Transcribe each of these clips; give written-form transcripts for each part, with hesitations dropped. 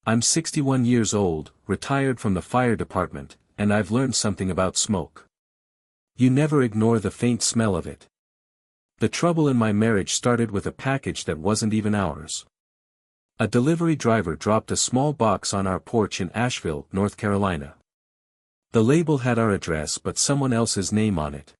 I'm 61 years old, retired from the fire department, and I've learned something about smoke. You never ignore the faint smell of it. The trouble in my marriage started with a package that wasn't even ours. A delivery driver dropped a small box on our porch in Asheville, North Carolina. The label had our address but someone else's name on it.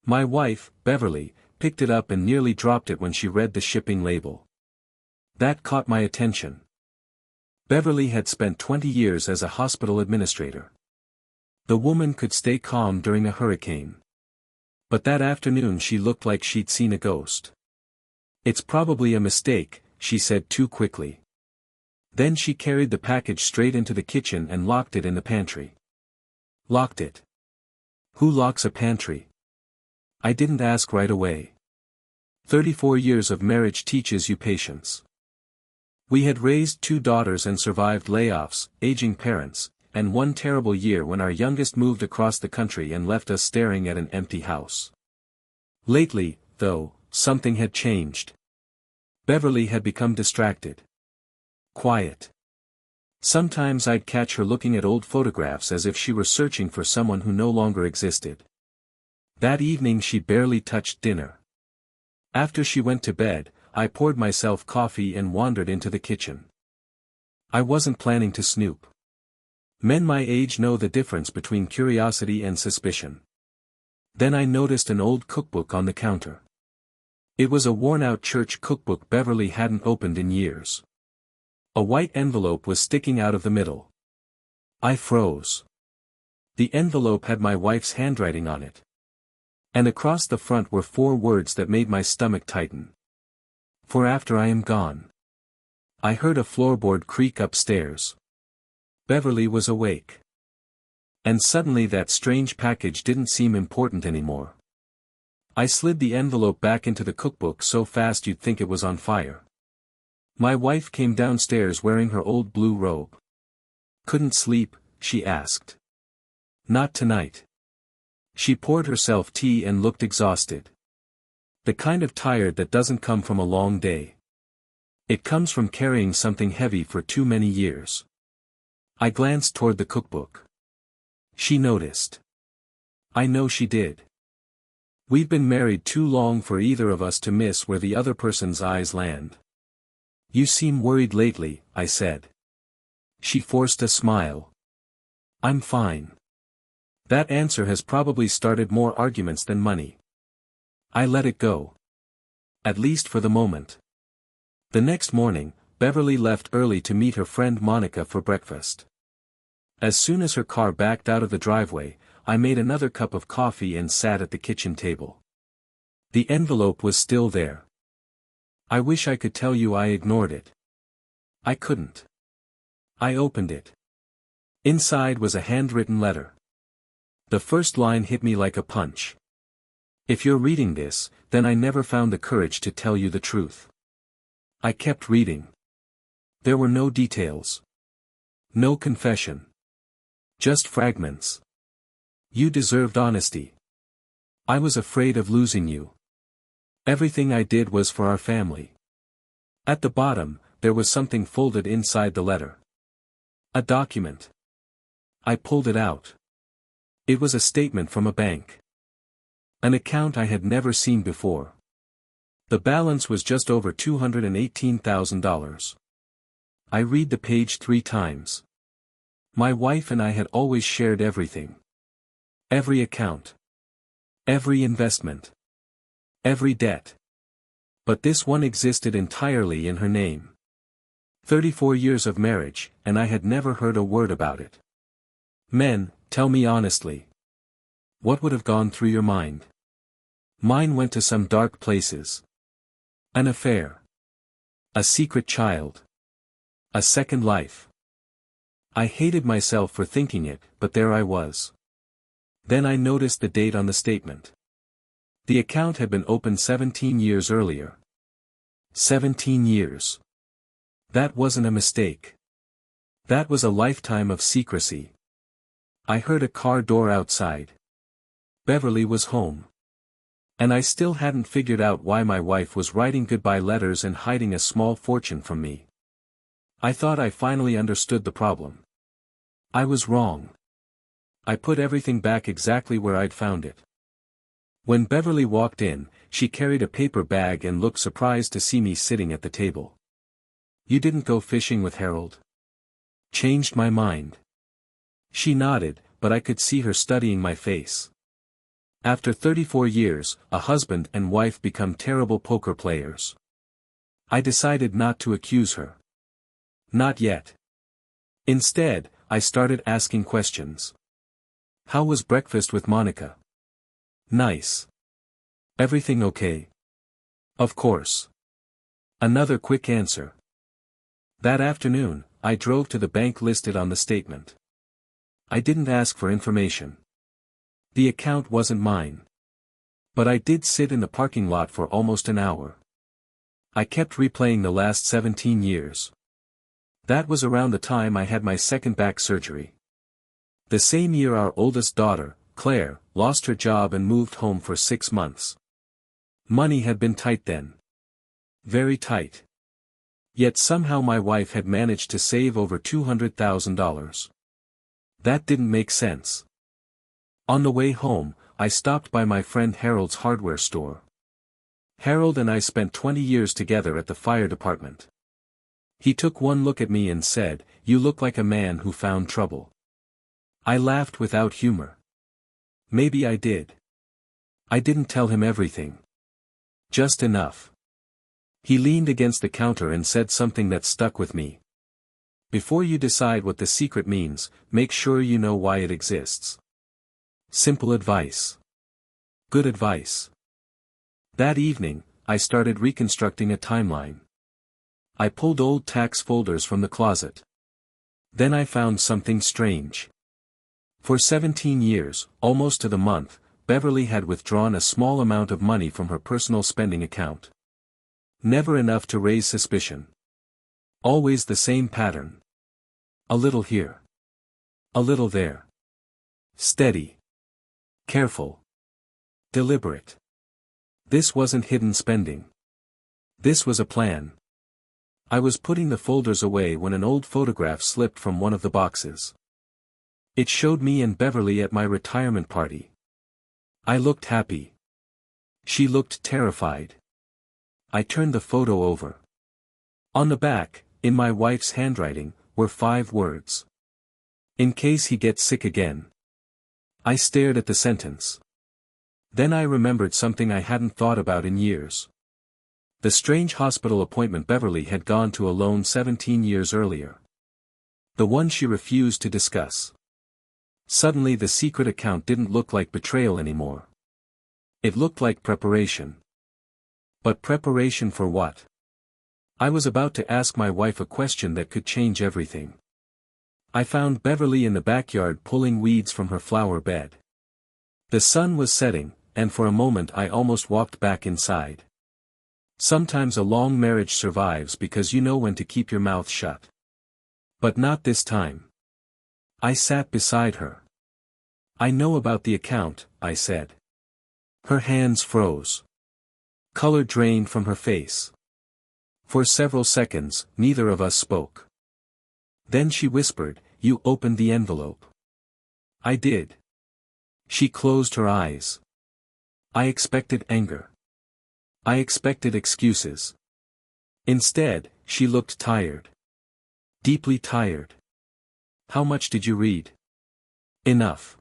My wife, Beverly, picked it up and nearly dropped it when she read the shipping label. That caught my attention. Beverly had spent 20 years as a hospital administrator. The woman could stay calm during a hurricane. But that afternoon she looked like she'd seen a ghost. "It's probably a mistake," she said too quickly. Then she carried the package straight into the kitchen and locked it in the pantry. Locked it? Who locks a pantry? I didn't ask right away. 34 years of marriage teaches you patience. We had raised 2 daughters and survived layoffs, aging parents, and one terrible year when our youngest moved across the country and left us staring at an empty house. Lately, though, something had changed. Beverly had become distracted. Quiet. Sometimes I'd catch her looking at old photographs as if she were searching for someone who no longer existed. That evening she barely touched dinner. After she went to bed, I poured myself coffee and wandered into the kitchen. I wasn't planning to snoop. Men my age know the difference between curiosity and suspicion. Then I noticed an old cookbook on the counter. It was a worn-out church cookbook Beverly hadn't opened in years. A white envelope was sticking out of the middle. I froze. The envelope had my wife's handwriting on it. And across the front were 4 words that made my stomach tighten. "For after I am gone." I heard a floorboard creak upstairs. Beverly was awake. And suddenly that strange package didn't seem important anymore. I slid the envelope back into the cookbook so fast you'd think it was on fire. My wife came downstairs wearing her old blue robe. "Couldn't sleep?" she asked. "Not tonight." She poured herself tea and looked exhausted. The kind of tired that doesn't come from a long day. It comes from carrying something heavy for too many years. I glanced toward the cookbook. She noticed. I know she did. We've been married too long for either of us to miss where the other person's eyes land. "You seem worried lately," I said. She forced a smile. "I'm fine." That answer has probably started more arguments than money. I let it go. At least for the moment. The next morning, Beverly left early to meet her friend Monica for breakfast. As soon as her car backed out of the driveway, I made another cup of coffee and sat at the kitchen table. The envelope was still there. I wish I could tell you I ignored it. I couldn't. I opened it. Inside was a handwritten letter. The first line hit me like a punch. "If you're reading this, then I never found the courage to tell you the truth." I kept reading. There were no details. No confession. Just fragments. "You deserved honesty. I was afraid of losing you. Everything I did was for our family." At the bottom, there was something folded inside the letter. A document. I pulled it out. It was a statement from a bank. An account I had never seen before. The balance was just over $218,000. I read the page 3 times. My wife and I had always shared everything. Every account. Every investment. Every debt. But this one existed entirely in her name. 34 years of marriage, and I had never heard a word about it. Men, tell me honestly. What would have gone through your mind? Mine went to some dark places. An affair. A secret child. A second life. I hated myself for thinking it, but there I was. Then I noticed the date on the statement. The account had been opened 17 years earlier. 17 years. That wasn't a mistake. That was a lifetime of secrecy. I heard a car door outside. Beverly was home. And I still hadn't figured out why my wife was writing goodbye letters and hiding a small fortune from me. I thought I finally understood the problem. I was wrong. I put everything back exactly where I'd found it. When Beverly walked in, she carried a paper bag and looked surprised to see me sitting at the table. "You didn't go fishing with Harold?" "Changed my mind." She nodded, but I could see her studying my face. After 34 years, a husband and wife become terrible poker players. I decided not to accuse her. Not yet. Instead, I started asking questions. "How was breakfast with Monica?" "Nice." "Everything okay?" "Of course." Another quick answer. That afternoon, I drove to the bank listed on the statement. I didn't ask for information. The account wasn't mine. But I did sit in the parking lot for almost an hour. I kept replaying the last 17 years. That was around the time I had my second back surgery. The same year our oldest daughter, Claire, lost her job and moved home for 6 months. Money had been tight then. Very tight. Yet somehow my wife had managed to save over $200,000. That didn't make sense. On the way home, I stopped by my friend Harold's hardware store. Harold and I spent 20 years together at the fire department. He took one look at me and said, "You look like a man who found trouble." I laughed without humor. Maybe I did. I didn't tell him everything. Just enough. He leaned against the counter and said something that stuck with me. "Before you decide what the secret means, make sure you know why it exists." Simple advice. Good advice. That evening, I started reconstructing a timeline. I pulled old tax folders from the closet. Then I found something strange. For 17 years, almost to the month, Beverly had withdrawn a small amount of money from her personal spending account. Never enough to raise suspicion. Always the same pattern. A little here. A little there. Steady. Careful. Deliberate. This wasn't hidden spending. This was a plan. I was putting the folders away when an old photograph slipped from one of the boxes. It showed me and Beverly at my retirement party. I looked happy. She looked terrified. I turned the photo over. On the back, in my wife's handwriting, were 5 words. "In case he gets sick again." I stared at the sentence. Then I remembered something I hadn't thought about in years. The strange hospital appointment Beverly had gone to alone 17 years earlier. The one she refused to discuss. Suddenly the secret account didn't look like betrayal anymore. It looked like preparation. But preparation for what? I was about to ask my wife a question that could change everything. I found Beverly in the backyard pulling weeds from her flower bed. The sun was setting, and for a moment I almost walked back inside. Sometimes a long marriage survives because you know when to keep your mouth shut. But not this time. I sat beside her. "I know about the account," I said. Her hands froze. Color drained from her face. For several seconds, neither of us spoke. Then she whispered, "You opened the envelope." I did. She closed her eyes. I expected anger. I expected excuses. Instead, she looked tired. Deeply tired. "How much did you read?" "Enough."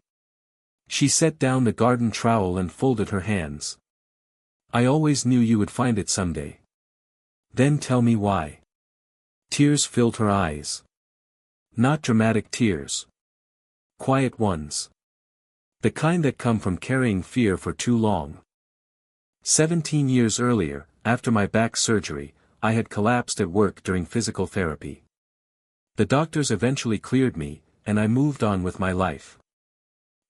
She set down the garden trowel and folded her hands. "I always knew you would find it someday." "Then tell me why." Tears filled her eyes. Not dramatic tears. Quiet ones. The kind that come from carrying fear for too long. 17 years earlier, after my back surgery, I had collapsed at work during physical therapy. The doctors eventually cleared me, and I moved on with my life.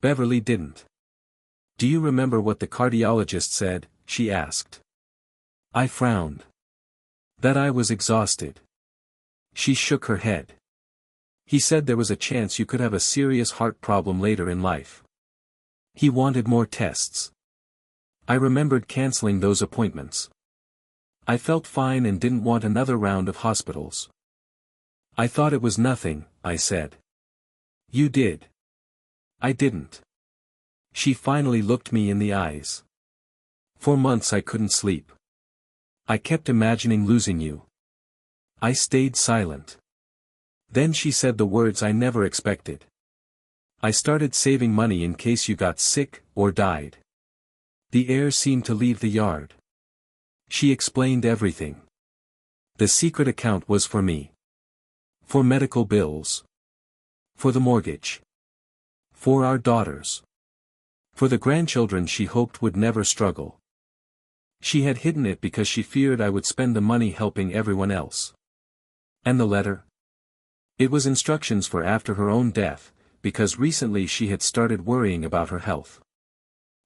Beverly didn't. "Do you remember what the cardiologist said?" she asked. I frowned. That I was exhausted. She shook her head. "He said there was a chance you could have a serious heart problem later in life. He wanted more tests." I remembered canceling those appointments. I felt fine and didn't want another round of hospitals. I thought it was nothing, I said. You did. I didn't. She finally looked me in the eyes. For months I couldn't sleep. I kept imagining losing you. I stayed silent. Then she said the words I never expected. I started saving money in case you got sick or died. The air seemed to leave the yard. She explained everything. The secret account was for me. For medical bills. For the mortgage. For our daughters. For the grandchildren she hoped would never struggle. She had hidden it because she feared I would spend the money helping everyone else. And the letter? It was instructions for after her own death, because recently she had started worrying about her health.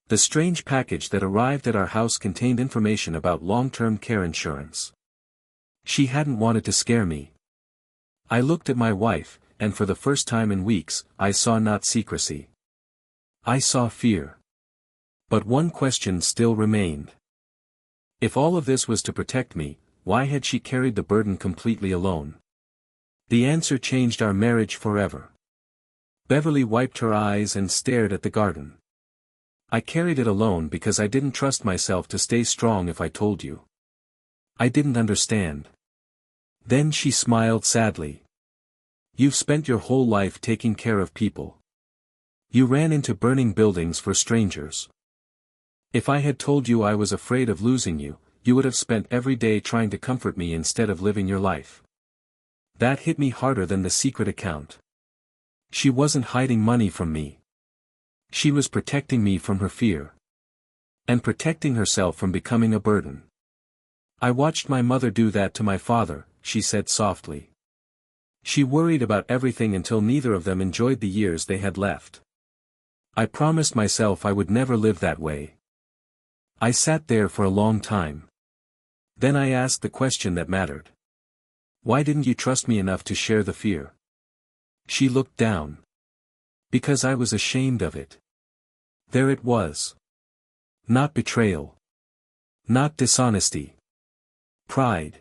The strange package that arrived at our house contained information about long-term care insurance. She hadn't wanted to scare me. I looked at my wife, and for the first time in weeks, I saw not secrecy. I saw fear. But one question still remained. If all of this was to protect me, why had she carried the burden completely alone? The answer changed our marriage forever. Beverly wiped her eyes and stared at the garden. I carried it alone because I didn't trust myself to stay strong if I told you. I didn't understand. Then she smiled sadly. You've spent your whole life taking care of people. You ran into burning buildings for strangers. If I had told you I was afraid of losing you, you would have spent every day trying to comfort me instead of living your life. That hit me harder than the secret account. She wasn't hiding money from me. She was protecting me from her fear. And protecting herself from becoming a burden. I watched my mother do that to my father, she said softly. She worried about everything until neither of them enjoyed the years they had left. I promised myself I would never live that way. I sat there for a long time. Then I asked the question that mattered. Why didn't you trust me enough to share the fear? She looked down. Because I was ashamed of it. There it was. Not betrayal. Not dishonesty. Pride.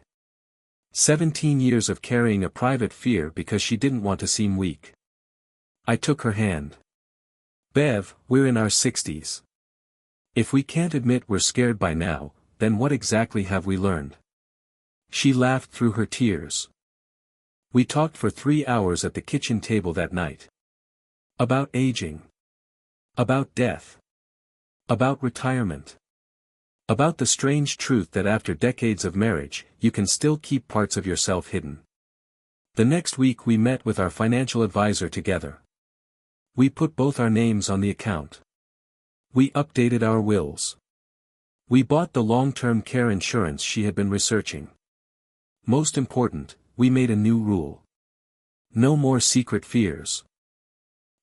17 years of carrying a private fear because she didn't want to seem weak. I took her hand. Bev, we're in our 60s. If we can't admit we're scared by now, then what exactly have we learned? She laughed through her tears. We talked for 3 hours at the kitchen table that night. About aging. About death. About retirement. About the strange truth that after decades of marriage, you can still keep parts of yourself hidden. The next week we met with our financial advisor together. We put both our names on the account. We updated our wills. We bought the long-term care insurance she had been researching. Most important, we made a new rule. No more secret fears.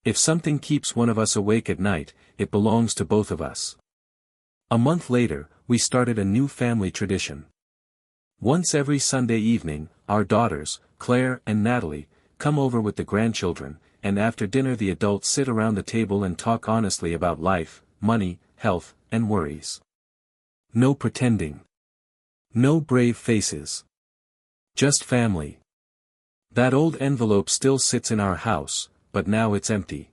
If something keeps one of us awake at night, it belongs to both of us. A month later, we started a new family tradition. Once every Sunday evening, our daughters, Claire and Natalie, come over with the grandchildren, and after dinner the adults sit around the table and talk honestly about life, money, health, and worries. No pretending. No brave faces. Just family. That old envelope still sits in our house, but now it's empty.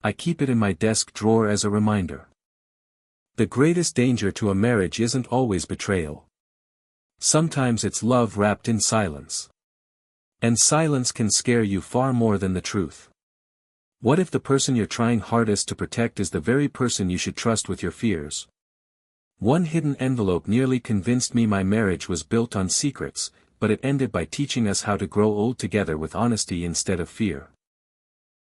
I keep it in my desk drawer as a reminder. The greatest danger to a marriage isn't always betrayal. Sometimes it's love wrapped in silence. And silence can scare you far more than the truth. What if the person you're trying hardest to protect is the very person you should trust with your fears? One hidden envelope nearly convinced me my marriage was built on secrets, but it ended by teaching us how to grow old together with honesty instead of fear.